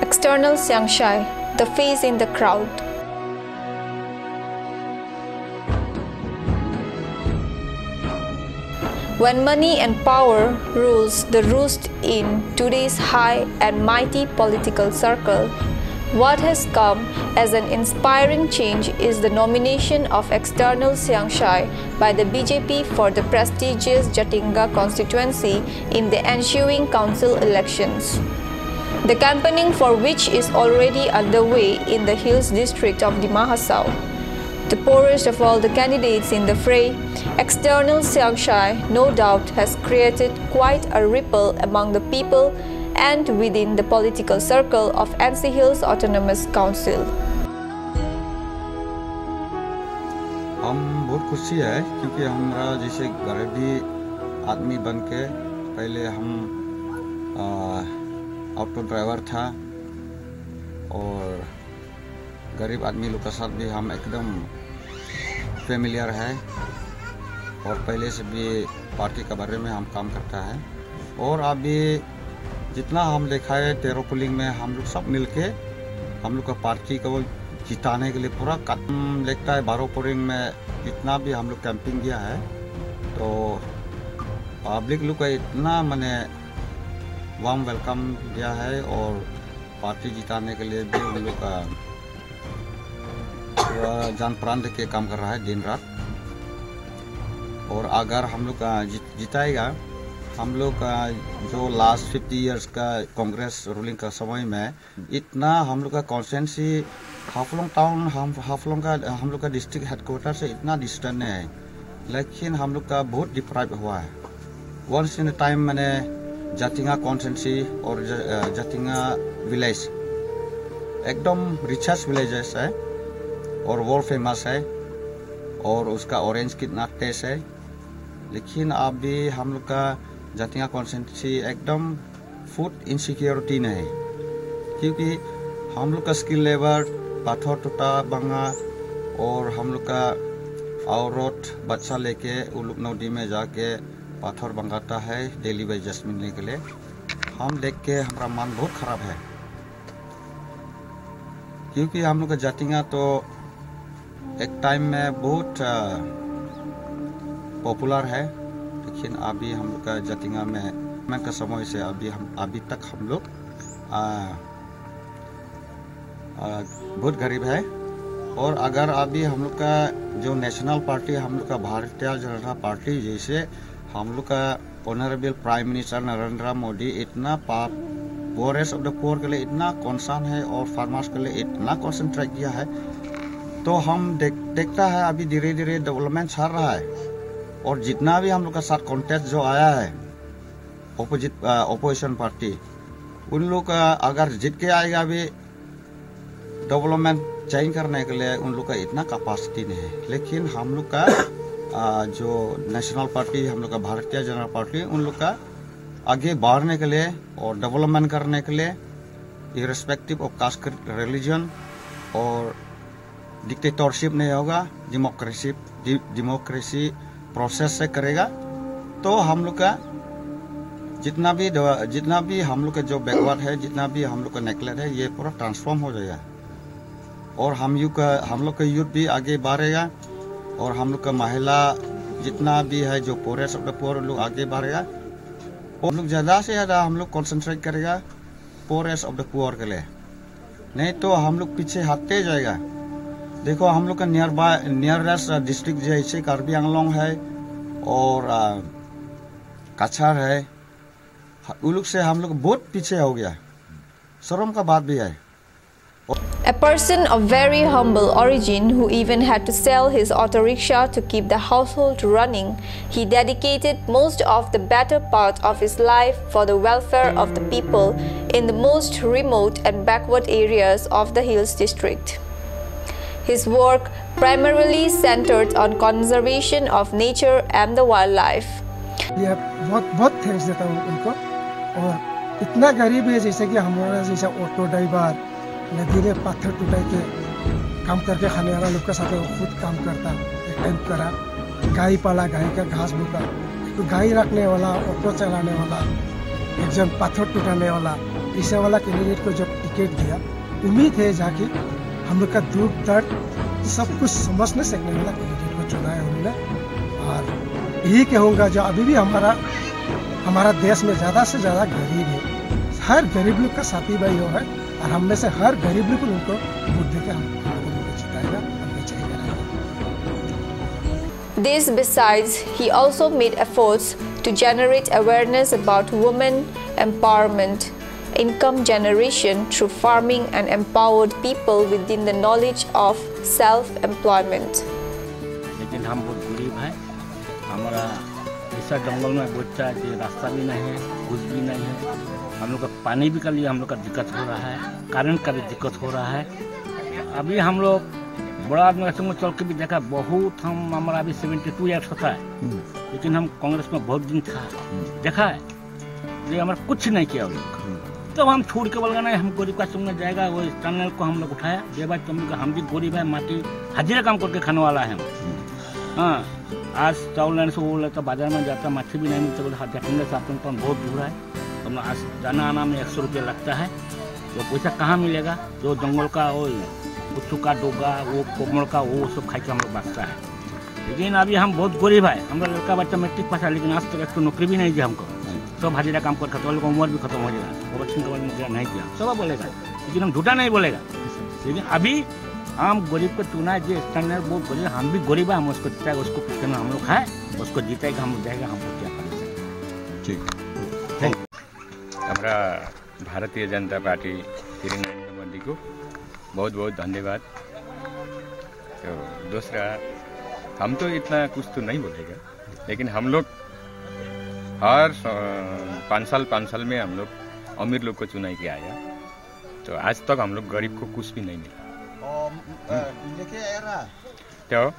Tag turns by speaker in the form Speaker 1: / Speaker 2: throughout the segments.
Speaker 1: External Xiangshai, the face in the crowd. When money and power rules the roost in today's high and mighty political circle, what has come as an inspiring change is the nomination of External Xiangshai by the BJP for the prestigious Jatinga constituency in the ensuing council elections. The campaigning for which is already underway in the Hills district of the Mahasau. The poorest of all the candidates in the fray, External Xiangshai no doubt has created quite a ripple among the people and within the political circle of NC Hills Autonomous Council.
Speaker 2: हम बहुत खुशी है क्योंकि हमारा जैसे गरीबी आदमी बन के पहले हम ऑटो ड्राइवर था और गरीब आदमी लोग के साथ भी हम एकदम फेमिलियर है और पहले से भी पार्टी के बारे में हम काम करता है और अभी जितना हम देखा है 13 पुलिंग में हम लोग सब मिलके हम लोग का पार्टी को जिताने के लिए पूरा कदम लगता है। 12 पुलिंग में जितना भी हम लोग कैंपिंग किया है तो पब्लिक लोग का इतना मैंने वार्म वेलकम दिया है और पार्टी जिताने के लिए भी उन लोग का जान प्राण दे के काम कर रहा है दिन रात। और अगर हम लोग का जिताएगा हम लोग का जो लास्ट 50 इयर्स का कांग्रेस रूलिंग का समय में इतना हम लोग का कॉन्स्टिट्यूंसी हाफलोंग टाउन हाफलोंग का हम लोग का डिस्ट्रिक्ट हेडक्वार्टर से इतना डिस्टेंस है लेकिन हम लोग का बहुत डिप्राइव हुआ है। वंस इन टाइम मैंने जातिंगा कॉन्स्टिट्यूंसी और जातिंगा विलेज एकदम रिचेस्ट विलेजेस है और वर्ल्ड फेमस है और उसका ऑरेंज कितना टेस्ट है लेकिन अभी हम लोग का जातिंगा कॉन्स्टिट्यूंसी एकदम फूड इनसिक्योरिटी नहीं है क्योंकि हम लोग का स्किल लेबर पाथर टूटा बंगा और हम लोग का औरत बच्चा लेके उन लोग नदी में जाके पाथर बंगाता है डेली वेजेस मिलने के लिए। हम देख के हमारा मन बहुत खराब है क्योंकि हम लोग का जातिंगा तो एक टाइम में बहुत पॉपुलर है लेकिन अभी हम लोग का जातिंगा में का समय से अभी तक हम लोग बहुत गरीब है। और अगर अभी हम लोग का जो नेशनल पार्टी हम लोग का भारतीय जनता पार्टी जैसे हम लोग का honourable prime minister Narendra Modi इतना पोरेस्ट ऑफ द पोर के लिए इतना कंसर्न है और फार्मर्स के लिए इतना कंसंट्रेट किया है तो हम देखता है अभी धीरे धीरे डेवलपमेंट चल रहा है। और जितना भी हम लोग का साथ कॉन्टेस्ट जो आया है ओपोजिशन पार्टी उन लोग का अगर जीत के आएगा अभी डेवलपमेंट चेंज करने के लिए उन लोग का इतना कैपेसिटी नहीं है लेकिन हम लोग का जो नेशनल पार्टी हम लोग का भारतीय जनता पार्टी उन लोग का आगे बढ़ने के लिए और डेवलपमेंट करने के लिए इर्रेस्पेक्टिव ऑफ कास्ट रिलीजन और डिक्टेटरशिप नहीं होगा डेमोक्रेसी प्रोसेस से करेगा तो हम लोग का जितना भी हम लोग का जो बैकवर्ड है जितना भी हम लोग का नेकलेट है ये पूरा ट्रांसफॉर्म हो जाएगा और हम लोग का यूथ भी आगे बढ़ेगा और हम लोग का महिला जितना भी है जो पोरेस्ट ऑफ द पोर लोग आगे बढ़ेगा और लोग ज़्यादा से ज़्यादा हम लोग कॉन्सेंट्रेट करेगा पोरेस्ट ऑफ द पुअर के लिए नहीं तो हम लोग पीछे हटते जाएगा। देखो हम लोग का नियरेस्ट डिस्ट्रिक्ट जैसे कार्बी आंगलोंग है और कछार है उन लोग से हम लोग बहुत पीछे हो गया शर्म का बात भी है।
Speaker 1: A person of very humble origin who even had to sell his auto rickshaw to keep the household running, he dedicated most of the better part of his life for the welfare of the people in the most remote and backward areas of the Hills district. His work primarily centered on conservation of nature and the wildlife.
Speaker 3: ये बहुत thanks देता हूँ उनको और इतना गरीब है जैसे कि हमारा जैसा ऑटो ड्राइवर नदी में पत्थर टूटा के काम करके खाने वाला लोग का साथ खुद काम करता एक टाइम करा गाय पाला गाय का घास भूखा तो गाय रखने वाला ऑटो चलाने वाला एकदम पत्थर टूटाने वाला इसे वाला कैंडिडेट को जब टिकट दिया। उम्मीद है जाके हम लोग का दुख दर्द सब कुछ समझने सकने वाला कैंडिडेट को चुना है उन्होंने। और यही कहूँगा जो अभी भी हमारा देश में ज़्यादा से ज़्यादा गरीब है, हर गरीब लोग का साथी भाई हो है और हम में से हर गरीब लोग उनको वोट देकर हमको जिताएगा, हमको चाहिए।
Speaker 1: This besides, he also made efforts to generate awareness about women empowerment, income generation through farming and empowered people within the knowledge of self-employment.
Speaker 4: लेकिन हम बहुत गरीब हैं, हमारा ऐसा जंगल में बच्चा जो रास्ता भी नहीं है, कुछ भी नहीं है। हम लोग का पानी भी का लिए हम लोग का दिक्कत हो रहा है, करंट का भी दिक्कत हो रहा है। अभी हम लोग बड़ा आदमी का चल के भी देखा, बहुत हमारा अभी 72 ईयर्स होता है, लेकिन हम कांग्रेस में बहुत दिन था, देखा है ये हमारा कुछ नहीं किया लोग। तो हम छोड़ के बोल गए नहीं, हम गरीब का संग जाएगा। वो चैनल को हम लोग उठाया, ये बात तुम हम भी गरीब है, माटी हाजिरा काम करके खाने वाला है। हाँ, आज चावल लेने से वो लेता, बाजार में जाता, मछली भी नहीं मिलता, देखेंगे साथ में बहुत दूर है। तो आज जाना आना में 100 रुपया लगता है, तो पैसा कहाँ मिलेगा? जो जंगल का वो कुच्चू का डोगा, वो कोमल का वो सब खाई के हम लोग बचता है। लेकिन अभी हम बहुत गरीब है, हमारा लड़का बच्चा मैट्रिक पास है, लेकिन आज तक एक नौकरी भी नहीं दिया हमको। सब हाजिरा काम कर खत्म, उम्र भी खत्म हो जाएगा, वैक्सीन का नहीं दिया, सब बोलेगा, लेकिन हम झूठा नहीं बोलेगा। लेकिन अभी हम गरीब को चुना है, जो स्टैंडर्ड बहुत गरीब, हम भी गरीब है, हम उसको जीताएगा, उसको पूछते हम लोग खाए, उसको जीतेगा, हम जाएगा, हमको क्या करेंगे।
Speaker 5: ठीक, हमारा भारतीय जनता पार्टी श्री नरेंद्र मोदी को बहुत बहुत धन्यवाद। तो दूसरा, हम तो इतना कुछ तो नहीं बोलेगा, लेकिन हम लोग हर 5 साल में हम लोग अमीर लोग को चुनाई के आया, तो आज तक हम लोग गरीब को कुछ भी नहीं मिला। तो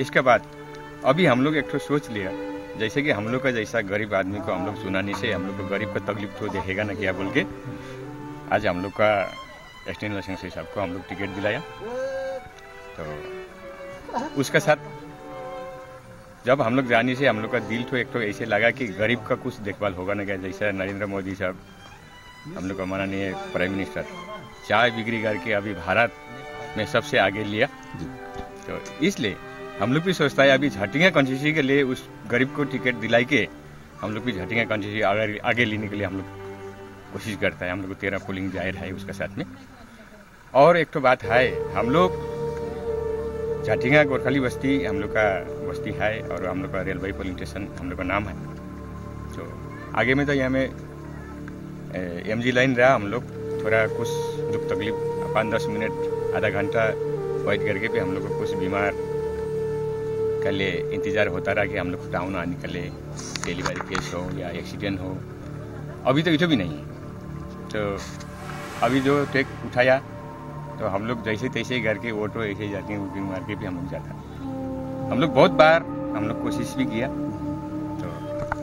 Speaker 5: इसके बाद अभी हम लोग एक तो सोच लिया, जैसे कि हम लोग का जैसा गरीब आदमी को हम लोग चुनाने से हम लोग को गरीब का तकलीफ तो देखेगा ना क्या बोल के, आज हम लोग का एक्सटेंड लाइसेंस साहब को हम लोग टिकट दिलाया। तो उसके साथ जब हम लोग जाने से हम लोग का दिल तो एक तो ऐसे लगा कि गरीब का कुछ देखभाल होगा ना क्या, जैसा नरेंद्र मोदी साहब हम लोग का माननीय प्राइम मिनिस्टर चाय बिक्री करके अभी भारत में सबसे आगे लिया। तो इसलिए हम लोग भी सोचता है अभी झटिंगा कॉन्स्टिट्यूंसी के लिए उस गरीब को टिकट दिलाई के हम लोग भी झटिंगा कॉन्स्टिट्यूंसी आगे लेने के लिए हम लोग कोशिश करता है। हम लोग को 13 पोलिंग जाहिर है उसके साथ में। और एक तो बात है, हम लोग झाटिंगा गोरखली बस्ती हम लोग का बस्ती है और हम लोग का रेलवे पोलिंग स्टेशन हम लोग का नाम है। तो आगे में तो यहाँ में MG लाइन रहा, हम लोग थोड़ा कुछ दुख तकलीफ 5-10 मिनट आधा घंटा वेट करके भी हम लोग को कुछ बीमार के लिए इंतज़ार होता रहा कि हम लोग टाउन आने के लिए डिलीवरी केस हो या एक्सीडेंट हो। अभी तो इतो भी नहीं है। तो अभी जो टेक उठाया तो हम लोग जैसे तैसे घर के ऑटो ऐसे जाते हैं, बुकिंग मार के भी हम लोग जाता। हम लोग बहुत बार हम लोग कोशिश भी किया, तो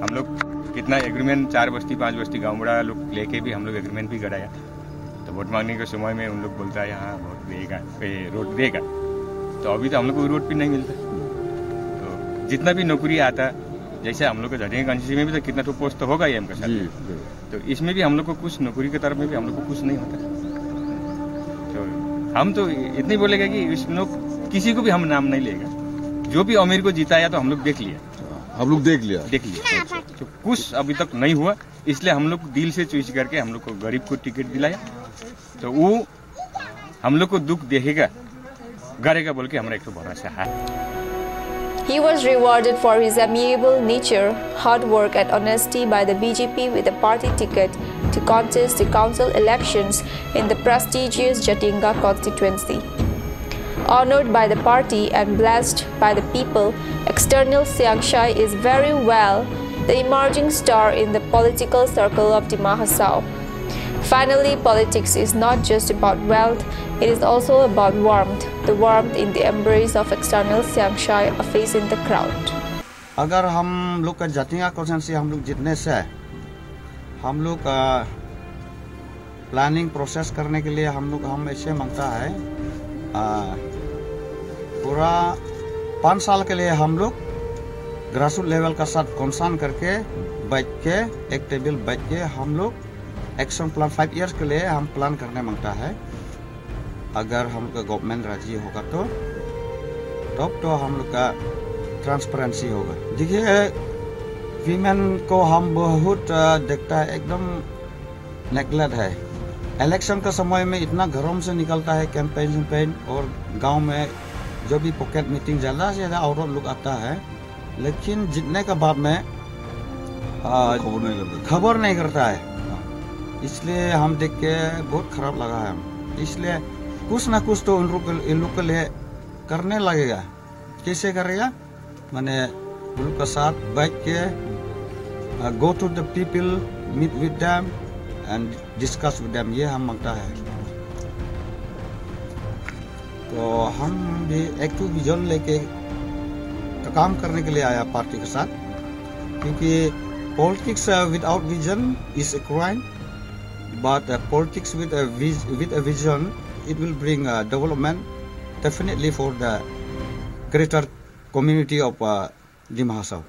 Speaker 5: हम लोग कितना एग्रीमेंट 4 बस्ती 5 बस्ती गाँव बड़ा लोग लेके भी हम लोग एग्रीमेंट भी कराया। तो वोट मांगने के समय में उन लोग बोलता है हाँ वोट देगा, रोड देगा, तो अभी तो हम लोग को रोड भी नहीं मिलता। तो जितना भी नौकरी आता, जैसे हम लोग को झटिंगा कॉन्स्टिट्यूंसी में भी तो कितना तो पोस्ट तो होगा ही हमके साथ, तो इसमें भी हम लोग को कुछ नौकरी की तरफ में भी हम लोग को कुछ नहीं होता। तो हम तो इतनी बोलेगा कि इस लोग किसी को भी हम नाम नहीं लेगा, जो भी अमीर को जिताया तो हम लोग देख लिया, देख लिया। तो कुछ अभी तक नहीं हुआ, इसलिए हम लोग दिल से चॉइस करके हम लोग को गरीब को टिकट दिलाया। तो वो हम लोग को दुख देखेगा, करेगा बोल के हमारा एक तो भरोसा है।
Speaker 1: He was rewarded for his amiable nature, hard work and honesty by the BJP with a party ticket to contest the council elections in the prestigious Jatinga constituency. Honored by the party and blessed by the people, External Siangshai is very well the emerging star in the political circle of Dima Hasao. Finally, politics is not just about wealth, it is also about warmth, the warmth in the embrace of External Siangshai, a face in the crowd.
Speaker 2: अगर हम लोग का झटिंगा constituency हम लोग जितने से हम लोग प्लानिंग प्रोसेस करने के लिए हम ऐसे मांगता है पूरा 5 साल के लिए हम लोग ग्रासरूट लेवल का साथ कंसर्न करके बैठ के एक टेबल बैठ के हम लोग एक्शन प्लान 5 इयर्स के लिए हम प्लान करने मांगता है। अगर हम लोग का गवर्नमेंट राजी होगा तो तब तो हम लोग का ट्रांसपेरेंसी होगा। देखिए वीमेन को हम बहुत देखता है एकदम नेगलेक्ट है। इलेक्शन का समय में इतना घरों से निकलता है कैंपेन और गांव में जो भी पॉकेट मीटिंग ज़्यादा से ज़्यादा औरत लोग आता है, लेकिन जीतने के बाद में खबर नहीं करता है। इसलिए हम देख के बहुत खराब लगा है। इसलिए कुछ ना कुछ तो इन लोग के लिए करने लगेगा। कैसे करेगा? मैंने उन लोग के साथ बैठ के go to the people, meet with them and discuss with them, ये हम मांगता है। तो हम भी एक तो विजन लेके काम करने के लिए आया पार्टी के साथ, क्योंकि politics without vision is a crime, but politics with a vision it will bring development definitely for the greater community of Dima Hasao.